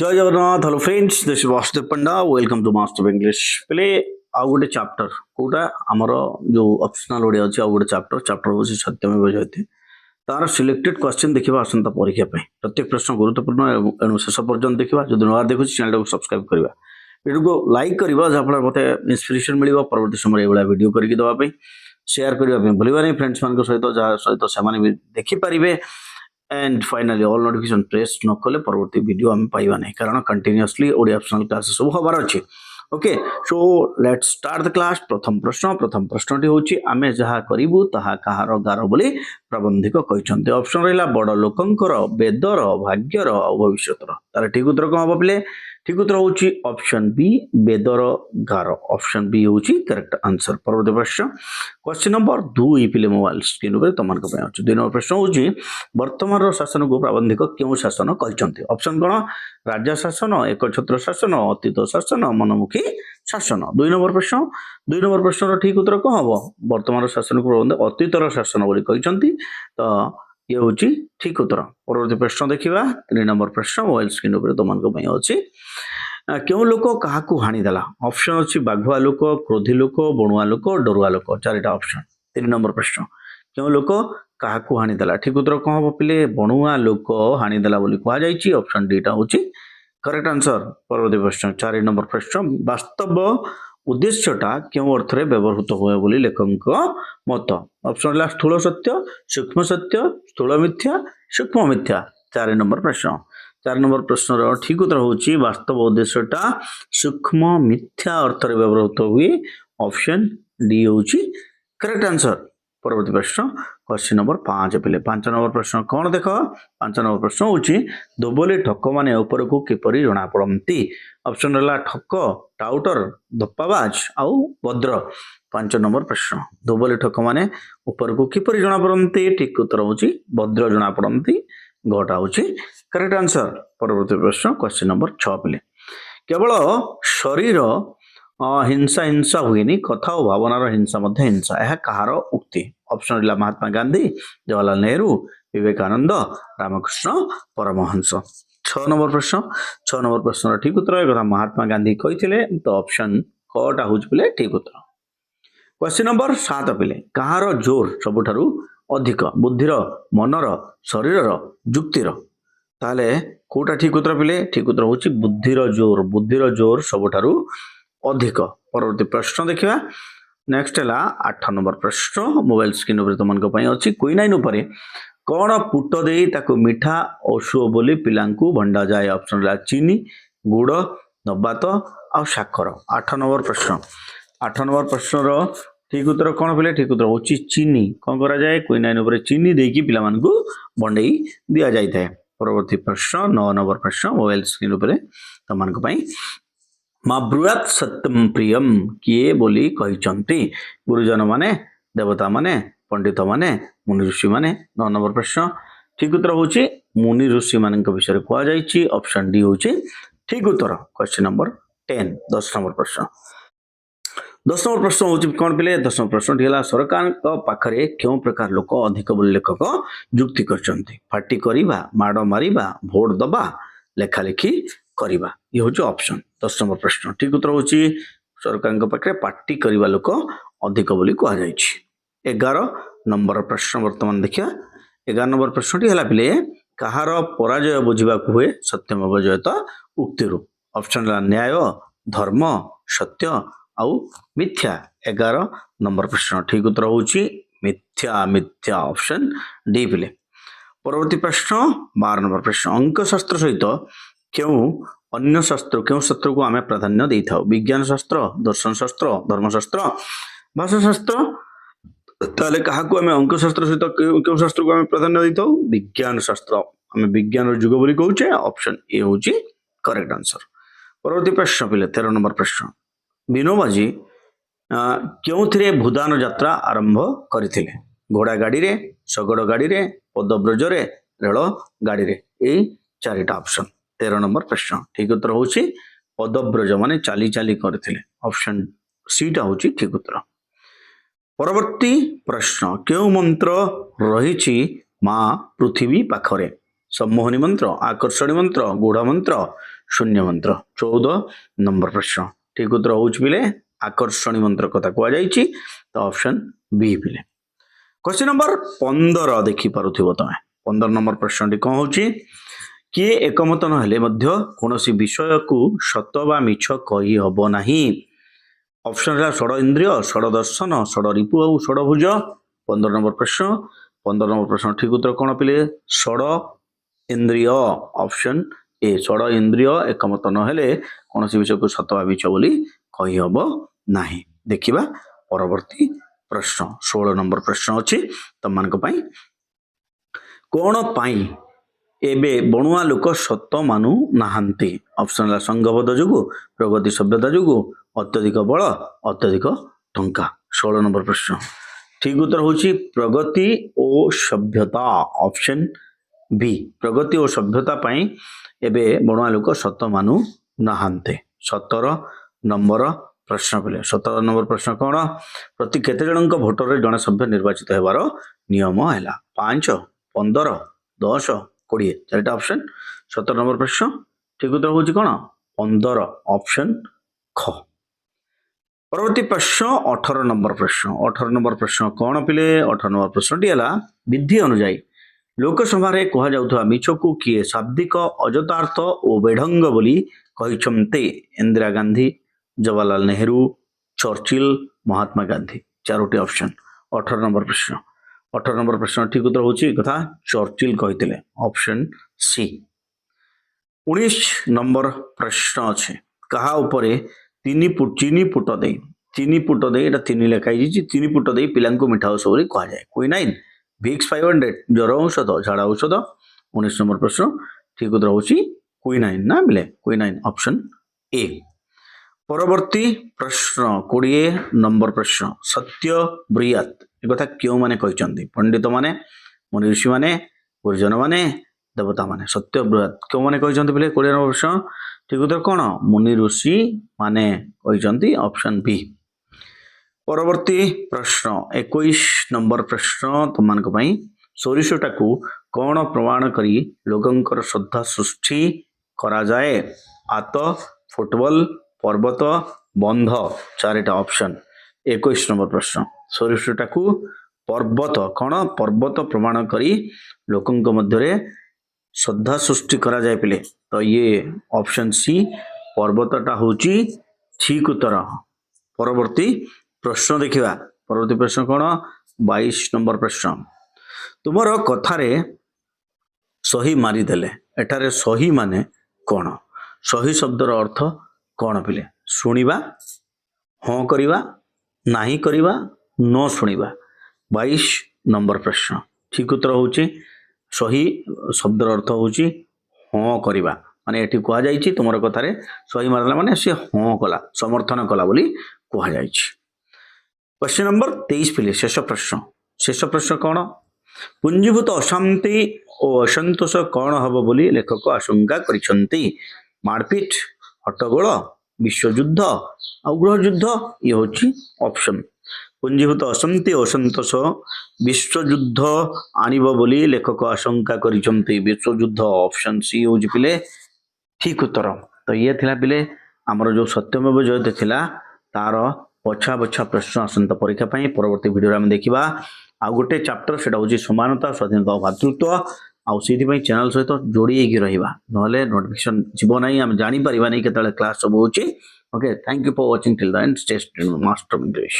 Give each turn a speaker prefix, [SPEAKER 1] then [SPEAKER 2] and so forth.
[SPEAKER 1] जय Jagannath hello friends this is Vasudev Panda welcome to master English पहले आउ गोटे चैप्टर कोटा आमर जो ऑप्शनल ओडिया अछि आउ गोटे चैप्टर होछि सत्यमेव जयते तार सिलेक्टेड क्वेश्चन देखिबा आसंता परीक्षा पे प्रत्येक प्रश्न गुरुत्वपूर्ण एणु शेष पर्यंत देखिबा जदि नवा देखु चैनल को सब्सक्राइब करबा वीडियो को लाइक करबा जा फल मते इंस्पिरेशन मिलिबा परवर्ती समय एवला वीडियो करके दवा पे शेयर करबा पे भूलिबा नहीं फ्रेंड्स मान को सहित से भी देखि परिबे and finally all notification press न कले परवर्ती वीडियो हम पाइबा नहीं कारण कंटिन्यूअसली ओडिया ऑप्शनल क्लासेस सब हबार अछि okay so let's start the class प्रथम प्रश्नटी होछि आमे जहा करिबु तहा कहार गार बोली प्रबंधिक कहिसंते ऑप्शन रहिला बड़ लोकंकर वेदर भाग्यर भविष्यतर तार ठीक उत्तर कोन हबो पिले ठीक उत्तर होछि ऑप्शन बी वेदर गार ऑप्शन बी होछि करेक्ट आंसर परवर्ती प्रश्न क्वेश्चन नंबर 2 पिले मोबाइल स्क्रीन ऊपर तमन को पय अछि 2 नंबर प्रश्न होछि वर्तमान शासन को प्राबंधिक क्यों शासन कहिसंते ऑप्शन कोन राज्य शासन एकछत्र शासन अतीत शासन मनमुखी शासन 2 नंबर प्रश्न ठीक उत्तर कोन हबो वर्तमान शासन को प्रबंध अतीतर शासन बोली कहिसंती तो ये होची ठीक उत्तर परवर्ती प्रश्न देखिबा 3 नंबर प्रश्न मोबाइल स्क्रीन ऊपर तमन को पय अछि क्यों लोक काहाकू हानि देला ऑप्शन अछि बाघुआ लोक क्रोधी लोक बणुआ लोक डरुआ लोक चारिटा ऑप्शन 3 नंबर प्रश्न क्यों लोक काहाकू हानि देला ठीक उत्तर कोन हबो पिले बणुआ लोक हानि देला बोली कहा जायछि ऑप्शन डी टा होछि करेक्ट आंसर परवर्ती प्रश्न 4 नंबर प्रश्न वास्तव उद्देश्यटा क्यों अर्थ रे व्यवहृत होय बोली लेखक मत ऑप्शन ला स्थूल सत्य सूक्ष्म सत्य स्थूल मिथ्या सूक्ष्म मिथ्या 4 नंबर प्रश्न रो ठीक उत्तर होछि वास्तव उद्देश्यटा सूक्ष्म मिथ्या अर्थ रे व्यवहृत हुए ऑप्शन डी होछि करेक्ट आंसर परवर्ती प्रश्न क्वेश्चन नंबर 5 पिले 5 नंबर प्रश्न कोन देखो 5 नंबर प्रश्न होछि दोबोले ठक माने ऊपर को किपरि जणा पड़ंती ऑप्शन रला ठक टाउटर धप्पाबाज आउ भद्र 5 नंबर प्रश्न दोबोले ठक माने ऊपर को किपरि जणा पड़ंती ठीक उत्तर होछि भद्र जणा पड़ंती गोटा होछि करेक्ट आंसर परवर्ती प्रश्न क्वेश्चन नंबर 6 पिले केवल शरीर हिंसा हिंसा हुएनी कथा और भावनार हिंसा मध्य हिंसा यह कहार उक्ति ऑप्शन रहा महात्मा गांधी जवाहरलाल नेहरू विवेकानंद रामकृष्ण परमहंस 6 नंबर प्रश्न ठीक उत्तर महात्मा गांधी कही तो ऑप्शन कटा हूँ पिले ठीक उत्तर क्वेश्चन नंबर 7 पिले कहार जोर सबुठारु अधिक बुद्धिर मनर शरीर जुक्तिर ताले कोटा ठीक उत्तर पिले ठीक उत्तर होछि बुद्धिर जोर सबुठारु अधिक परवर्ती प्रश्न देखिबा नेक्स्ट है 8 नंबर प्रश्न मोबाइल स्क्रीन ऊपर तुमन को पई अछि क्विनाइन ऊपर कोन पुट देई ताको मिठा औषध बोली पिलांकू भंडा जाय ऑप्शन ला चीनी गुड़ नबात आ साखर 8 नंबर प्रश्न रो ठीक उत्तर कोन पिले ठीक उत्तर होछि चीनी कोन करा जाय क्विनाइन ऊपर चीनी देकी पिला मानकू बंडई दिया जाय थाए परवर्ती प्रश्न 9 नंबर प्रश्न मोबाइल स्क्रीन ऊपर तुमन को पई माँ ब्रुआत सत्यम प्रियम किए बोली कहिचंती गुरुजन माने देवता माने पंडित माने मुनि ऋषि माने 9 नंबर प्रश्न ठीक उत्तर होछि मुनि ऋषि मानक विषय कहा जायछि ऑप्शन डी होछि ठीक उत्तर क्वेश्चन नंबर 10 10 नंबर प्रश्न होछि कोन पिले 10 नंबर प्रश्न ढिला सरकार का पाखरे क्यों प्रकार लोक अधिक बोली लेखक जुक्ति करचंती फाटी करिबा माडो मारिबा भोट दबा लेखा लेखी करिबा ये होछि ऑप्शन 10 नंबर प्रश्न ठीक उत्तर होछि सरकार के पाखरे पार्टी करिबा लोक अधिक बोली कहा जायछि 11 नंबर प्रश्न वर्तमान देखिया 11 नंबर प्रश्नटी हला पिले कहार पराजय बुझिबा को हुए सत्यमेव जयते उक्तिरु ऑप्शन ला न्याय धर्म सत्य आउ मिथ्या 11 नंबर प्रश्न ठीक उत्तर होछि मिथ्या ऑप्शन डी पिले परवर्ती प्रश्न 12 नंबर प्रश्न अंक शास्त्र सहित क्यों अन्य शास्त्र को आमे प्राधान्य देई थाउ विज्ञान शास्त्र दर्शन शास्त्र धर्मशास्त्र भाषा शास्त्र ताले कहा को आमे अंक शास्त्र सहित क्यों शास्त्र को आमे प्राधान्य देई थाउ विज्ञान शास्त्र आमे विज्ञान युग बोली कहूचे ऑप्शन ए होची करेक्ट आंसर परवर्ती प्रश्न पिले 13 नंबर प्रश्न विनोबाजी क्यों थिरे भूदान यात्रा आरंभ करथिले घोड़ा गाड़ी रे शगड़ गाड़ी रे पदब्रज रे रेल गाड़ी रे ए चारिटा ऑप्शन 13 नंबर प्रश्न ठीक उत्तर होछि पदब्रज माने चाली चाली करथिले ऑप्शन सी टा होछि ठीक उत्तर परवर्ती प्रश्न क्यों मंत्र रहिछि मां पृथ्वी पाखरे सम्मोहनी मंत्र, आकर्षणी मंत्र, गूढ़ मंत्र, शून्य मंत्र। 14 नंबर प्रश्न ठीक उत्तर हूँ पिले आकर्षणी मंत्र कथा कहुई तो ऑप्शन बी पिले। क्वेश्चन नंबर 15 देखिपे तुम 15 नंबर प्रश्न कौन हो किए एकमत नहेले कौन विषय को सत बा मिछ कही हब नहीं। ऑप्शन है षड इंद्रिय, षड दर्शन, षड रिपु और षडभुज। 15 नंबर प्रश्न ठीक उत्तर कौन पिले षड इंद्रिय ऑप्शन ए षड इंद्रिय एकमत नहेले कौन विषय को सत बा मिछ बोली कही हब नहीं। देखिबा परवर्ती प्रश्न 16 नंबर प्रश्न अच्छी तुम मान कौन पाई एबे बणुआ लोक सत मानु नाहांती। ऑप्शन है संघबद्ध जुगु, प्रगति सभ्यता जुगु, अत्यधिक बल, अत्यधिक टंका। 16 नंबर प्रश्न ठीक उत्तर हूँ प्रगति और सभ्यता ऑप्शन बी। प्रगति और सभ्यता पाई एबे बणुआ लोक सत मानु नाहांते। 17 नंबर प्रश्न पिले 17 नंबर प्रश्न कौन प्रति केते जनक भोटर जड़े सभ्य निर्वाचित होबार नियम है 5, 15, 10, 20 चारिटा ऑप्शन। 17 नंबर प्रश्न ठीक उत्तर हूँ कौन 15 ऑप्शन ख। परवर्ती प्रश्न 18 नंबर प्रश्न कौन पिले 18 नंबर प्रश्नटी है विधि अनुजाई लोकसभा कह जाउथवा मिछ को किए शाब्दिक अजतार्थ और बेढंग बोली कहिछन्ते। Indira Gandhi, Jawaharlal Nehru, Churchill, Mahatma Gandhi. Charoti option. 18 number प्रश्न ठीक उत्तर हूँ कथा चर्चिल कहते ऑप्शन सी। 19 नंबर प्रश्न अच्छे कहा उपरे चीनी पुट दे एटा 3 लेखाई 3 पुट दे पिला मिठा औषध बोली कह जाए। क्विनाइन, विक्स 500 ज्वर औषध, झाड़ा औषध। 19 नंबर प्रश्न ठीक उत्तर हूँ क्विनाइन ना मिले क्विनाइन ऑप्शन ए। परवर्ती प्रश्न 20 नंबर प्रश्न सत्य ब्रियात एक कथा क्यों माने कहते पंडित माने, मुनि ऋषि माने, गुरुजन माने, देवता माने। सत्य ब्रियात क्यों माने कहते बोले 20 नंबर प्रश्न ठीक उत्तर कौन मुनि ऋषि माने कहते ऑप्शन बी। परवर्ती प्रश्न 21 नंबर प्रश्न तुम मान सोरिषटा को कौन प्रमाण करी लोकंकर श्रद्धा सृष्टि करा जाए। आत, फुटबॉल, पर्वत, बंध। चारिटा ऑप्शन। 21 नंबर प्रश्न सोरिषटा को पर्वत कौन पर्वत प्रमाण करी लोकंक मध्य श्रद्धा सृष्टि करा जाए पिले तो ये ऑप्शन सी पर्वतटा हूँ ठीक उत्तर। परवर्ती प्रश्न देखिबा परवर्ती प्रश्न कौन 22 नंबर प्रश्न तुमर कथारे सही मारिदेले एठारे सही माने कौन। सही शब्दर अर्थ कौन पिले शुणिबा, हाँ करिबा, नाही करिबा, न शुणिबा। 22 नंबर प्रश्न ठीक उत्तर हूँ सही शब्दर अर्थ हूँ हाँ करिबा माने एठी कहा जाइछि तुमर कथारे सही मारला माने से हाँ कला समर्थन कला बोली कहा जाइछि। क्वेश्चन नंबर 23 पिले शेष प्रश्न कौन पुंजीभूत अशांति और असंतोष कौन हब बोली लेखक आशंका करिसंती। मारपीट, हट्टगोल, विश्वयुद्ध और गृहयुद्ध ये हूँ ऑप्शन। पुंजीभूत अशांति और असंतोष विश्वयुद्ध आनिब बोली लेखक आशंका करिसंती। विश्वयुद्ध ऑप्शन सी हूँ पिले ठीक उत्तर। तो ये थिला पिले आमर जो सत्यमेव जयते थिला तार पछा पछा प्रश्न आसंता परीक्षा पाई परवर्ती वीडियो में देखिबा आ गोटे चैप्टर सेटा होची समानता, स्वाधीनता और भातृत्व आ सेति पई चैनल सहित जोड़ी हेकी रहिबा नहले नोटिफिकेशन जीव नाही हम जानि परिबा नै केतले क्लास सब होची। Okay, thank you for watching till the end stay tuned master English.